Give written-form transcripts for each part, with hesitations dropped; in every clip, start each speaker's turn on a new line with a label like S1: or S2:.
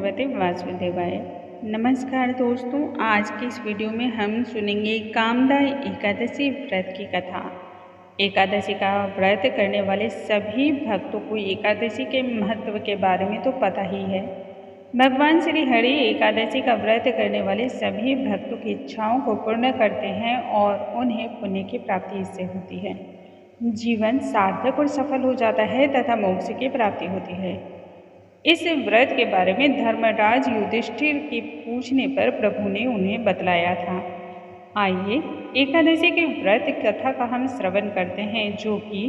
S1: भगवते वासुदेवाय। नमस्कार दोस्तों, आज की इस वीडियो में हम सुनेंगे कामदा एकादशी व्रत की कथा। एकादशी का व्रत करने वाले सभी भक्तों को एकादशी के महत्व के बारे में तो पता ही है। भगवान श्री हरि एकादशी का व्रत करने वाले सभी भक्तों की इच्छाओं को पूर्ण करते हैं और उन्हें पुण्य की प्राप्ति इससे होती है। जीवन सार्थक और सफल हो जाता है तथा मोक्ष की प्राप्ति होती है। इस व्रत के बारे में धर्मराज युधिष्ठिर के पूछने पर प्रभु ने उन्हें बतलाया था। आइए एकादशी के व्रत कथा का हम श्रवण करते हैं, जो कि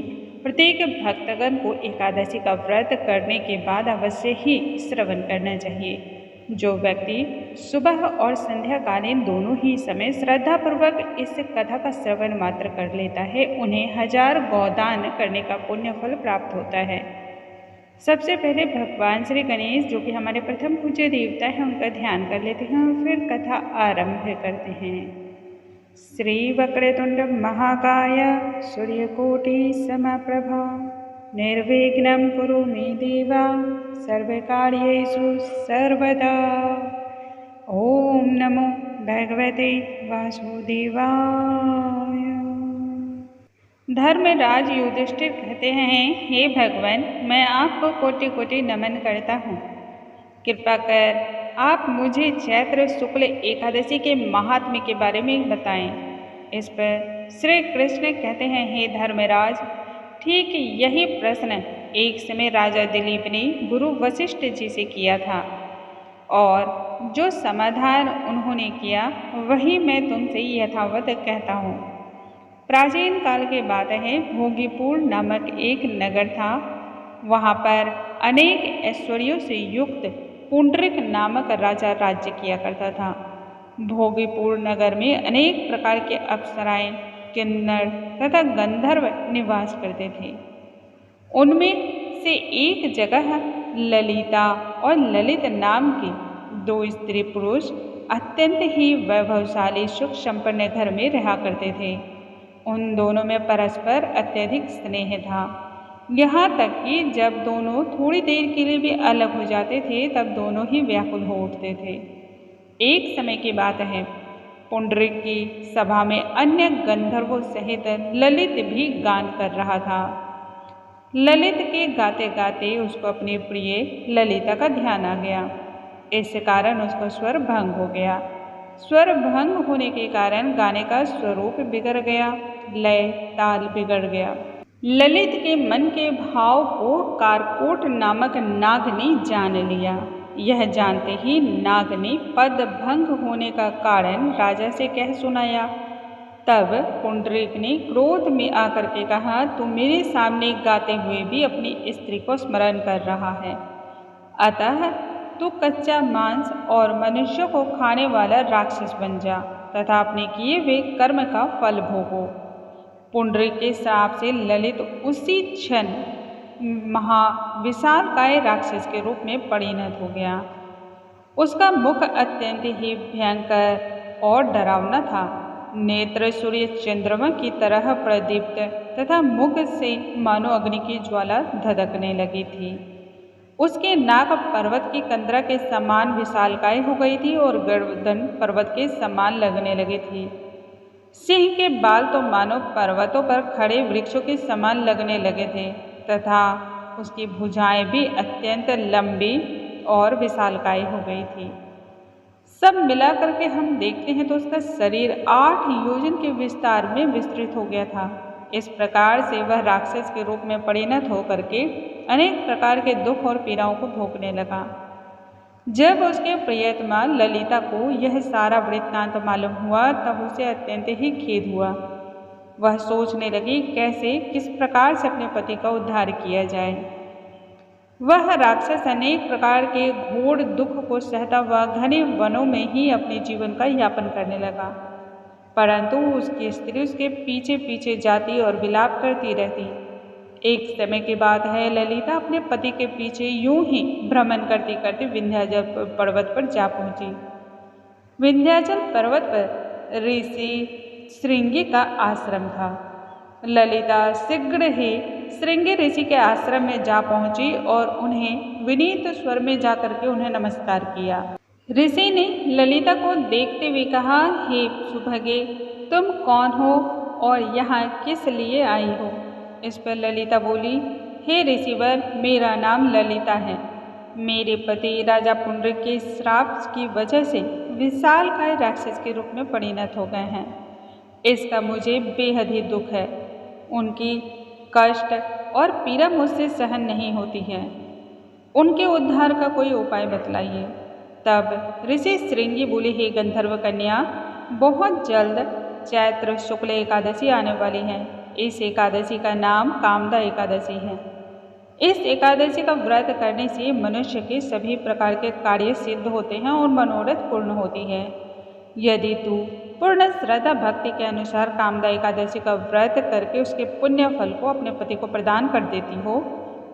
S1: प्रत्येक भक्तगण को एकादशी का व्रत करने के बाद अवश्य ही श्रवण करना चाहिए। जो व्यक्ति सुबह और संध्याकालीन दोनों ही समय श्रद्धापूर्वक इस कथा का श्रवण मात्र कर लेता है, उन्हें 1000 गौदान करने का पुण्य फल प्राप्त होता है। सबसे पहले भगवान श्री गणेश, जो कि हमारे प्रथम पूज्य देवता हैं, उनका ध्यान कर लेते हैं और फिर कथा आरंभ करते हैं। श्री वक्रतुंड महाकाय सूर्यकोटि समप्रभा निर्विघ्नं कुरु मे देवा सर्वकार्येषु सर्वदा। ओम नमो भगवते वासुदेवाय। धर्मराज युधिष्ठिर कहते हैं, हे भगवान, मैं आपको कोटि कोटि नमन करता हूँ। कृपा कर आप मुझे चैत्र शुक्ल एकादशी के महात्म्य के बारे में बताएं। इस पर श्री कृष्ण कहते हैं, हे धर्मराज, ठीक यही प्रश्न एक समय राजा दिलीप ने गुरु वशिष्ठ जी से किया था और जो समाधान उन्होंने किया वही मैं तुमसे यथावत कहता हूँ। प्राचीन काल की बात है, भोगीपुर नामक एक नगर था। वहाँ पर अनेक ऐश्वर्यों से युक्त पुंडरीक नामक राजा राज्य किया करता था। भोगीपुर नगर में अनेक प्रकार के अप्सराएं, किन्नर तथा गंधर्व निवास करते थे। उनमें से एक जगह ललिता और ललित नाम के 2 स्त्री पुरुष अत्यंत ही वैभवशाली सुख संपन्न घर में रहा करते थे। उन दोनों में परस्पर अत्यधिक स्नेह था, यहाँ तक कि जब दोनों थोड़ी देर के लिए भी अलग हो जाते थे तब दोनों ही व्याकुल हो उठते थे। एक समय की बात है, पुंडरीक की सभा में अन्य गंधर्वों सहित ललित भी गान कर रहा था। ललित के गाते गाते उसको अपनी प्रिय ललिता का ध्यान आ गया। इस कारण उसका स्वर भंग हो गया। स्वर भंग होने के कारण गाने का स्वरूप बिगड़ गया, लय ताल बिगड़ गया। ललित के मन के भाव को कारकोट नामक नाग ने जान लिया। यह जानते ही नाग ने पद भंग होने का कारण राजा से कह सुनाया। तब पुंडरीक ने क्रोध में आकर के कहा, तू मेरे सामने गाते हुए भी अपनी स्त्री को स्मरण कर रहा है, अतः तू कच्चा मांस और मनुष्यों को खाने वाला राक्षस बन जा तथा अपने किए हुए कर्म का फल भोगो। पुंडरीक के श्राप से ललित उसी क्षण महाविशालकाय राक्षस के रूप में परिणत हो गया। उसका मुख अत्यंत ही भयंकर और डरावना था। नेत्र सूर्य चंद्रमा की तरह प्रदीप्त तथा मुख से मानो अग्नि की ज्वाला धधकने लगी थी। उसके नाक पर्वत की कंदरा के समान विशालकाय हो गई थी और गर्दन पर्वत के समान लगने लगी थी। सिंह के बाल तो मानो पर्वतों पर खड़े वृक्षों के समान लगने लगे थे तथा उसकी भुजाएं भी अत्यंत लंबी और विशालकाय हो गई थी। सब मिलाकर के हम देखते हैं तो उसका शरीर 8 योजन के विस्तार में विस्तृत हो गया था। इस प्रकार से वह राक्षस के रूप में परिणत होकर के अनेक प्रकार के दुख और पीड़ाओं को भोगने लगा। जब उसके प्रियतमा ललिता को यह सारा वृत्तांत मालूम हुआ तब उसे अत्यंत ही खेद हुआ। वह सोचने लगी कैसे किस प्रकार से अपने पति का उद्धार किया जाए। वह राक्षस अनेक प्रकार के घोर दुख को सहता हुआ घने वनों में ही अपने जीवन का यापन करने लगा, परंतु उसकी स्त्री उसके पीछे पीछे जाती और विलाप करती रहती। एक समय की बात है, ललिता अपने पति के पीछे यूं ही भ्रमण करते करते विंध्याचल पर्वत पर जा पहुंची। विंध्याचल पर्वत पर ऋषि श्रृंगी का आश्रम था। ललिता शीघ्र ही श्रृंगी ऋषि के आश्रम में जा पहुंची और उन्हें विनीत स्वर में जा करके उन्हें नमस्कार किया। ऋषि ने ललिता को देखते हुए कहा, हे सुभगे, तुम कौन हो और यहाँ किस लिए आई हो? इस पर ललिता बोली, हे ऋषिवर, मेरा नाम ललिता है। मेरे पति राजा पुंडरीक के श्राप की वजह से विशालकाय राक्षस के रूप में परिणत हो गए हैं। इसका मुझे बेहद ही दुख है। उनकी कष्ट और पीड़ा मुझसे सहन नहीं होती है। उनके उद्धार का कोई उपाय बतलाइए। तब ऋषि श्रृंगी बोले, हे गंधर्व कन्या, बहुत जल्द चैत्र शुक्ल एकादशी आने वाली है। इस एकादशी का नाम कामदा एकादशी है। इस एकादशी का व्रत करने से मनुष्य के सभी प्रकार के कार्य सिद्ध होते हैं और मनोरथ पूर्ण होती है। यदि तू पूर्ण श्रद्धा भक्ति के अनुसार कामदा एकादशी का व्रत करके उसके पुण्य फल को अपने पति को प्रदान कर देती हो,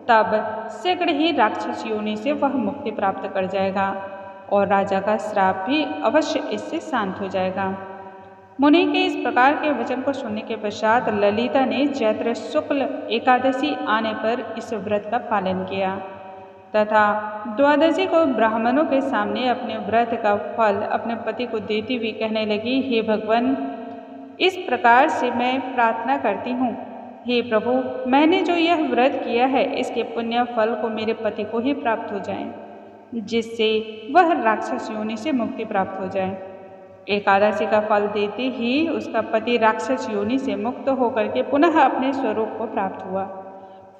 S1: तब शीघ्र ही राक्षस योनि से वह मुक्ति प्राप्त कर जाएगा और राजा का श्राप भी अवश्य इससे शांत हो जाएगा। मुनि के इस प्रकार के वचन को सुनने के पश्चात ललिता ने चैत्र शुक्ल एकादशी आने पर इस व्रत का पालन किया तथा द्वादशी को ब्राह्मणों के सामने अपने व्रत का फल अपने पति को देती हुई कहने लगी, हे भगवान, इस प्रकार से मैं प्रार्थना करती हूँ, हे प्रभु, मैंने जो यह व्रत किया है इसके पुण्य फल को मेरे पति को ही प्राप्त हो जाए, जिससे वह राक्षस योनि से मुक्ति प्राप्त हो जाए। एकादशी का फल देते ही उसका पति राक्षस योनि से मुक्त होकर के पुनः अपने स्वरूप को प्राप्त हुआ।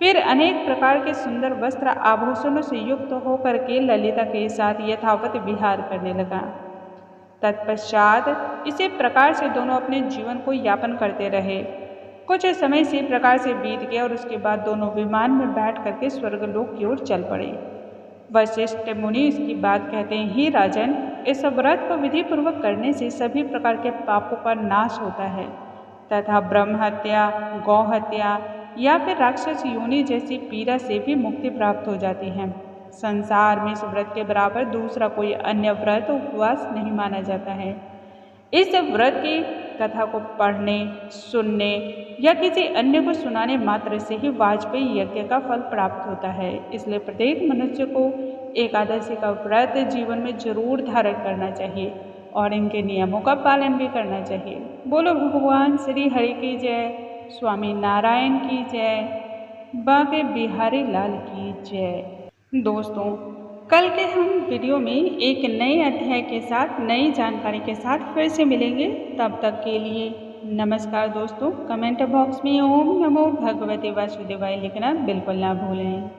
S1: फिर अनेक प्रकार के सुंदर वस्त्र आभूषणों से युक्त होकर के ललिता के साथ यथावत विहार करने लगा। तत्पश्चात इसी प्रकार से दोनों अपने जीवन को यापन करते रहे। कुछ समय इसी प्रकार से बीत गया और उसके बाद दोनों विमान में बैठ करके स्वर्गलोक की ओर चल पड़े। वशिष्ठ मुनि इसकी बात कहते हैं, हे राजन, इस व्रत को विधि पूर्वक करने से सभी प्रकार के पापों का नाश होता है तथा ब्रह्म हत्या, गौ हत्या या फिर राक्षस योनि जैसी पीड़ा से भी मुक्ति प्राप्त हो जाती है। संसार में इस व्रत के बराबर दूसरा कोई अन्य व्रत उपवास नहीं माना जाता है। इस व्रत की कथा को पढ़ने, सुनने या किसी अन्य को सुनाने मात्र से ही वाजपेयी यज्ञ का फल प्राप्त होता है। इसलिए प्रत्येक मनुष्य को एकादशी का व्रत जीवन में जरूर धारण करना चाहिए और इनके नियमों का पालन भी करना चाहिए। बोलो भगवान श्री हरि की जय, स्वामी नारायण की जय, बांके बिहारी लाल की जय। दोस्तों, कल के हम वीडियो में एक नए अध्याय के साथ, नई जानकारी के साथ फिर से मिलेंगे। तब तक के लिए नमस्कार दोस्तों। कमेंट बॉक्स में ओम नमो भगवते वासुदेवाय लिखना बिल्कुल ना भूलें।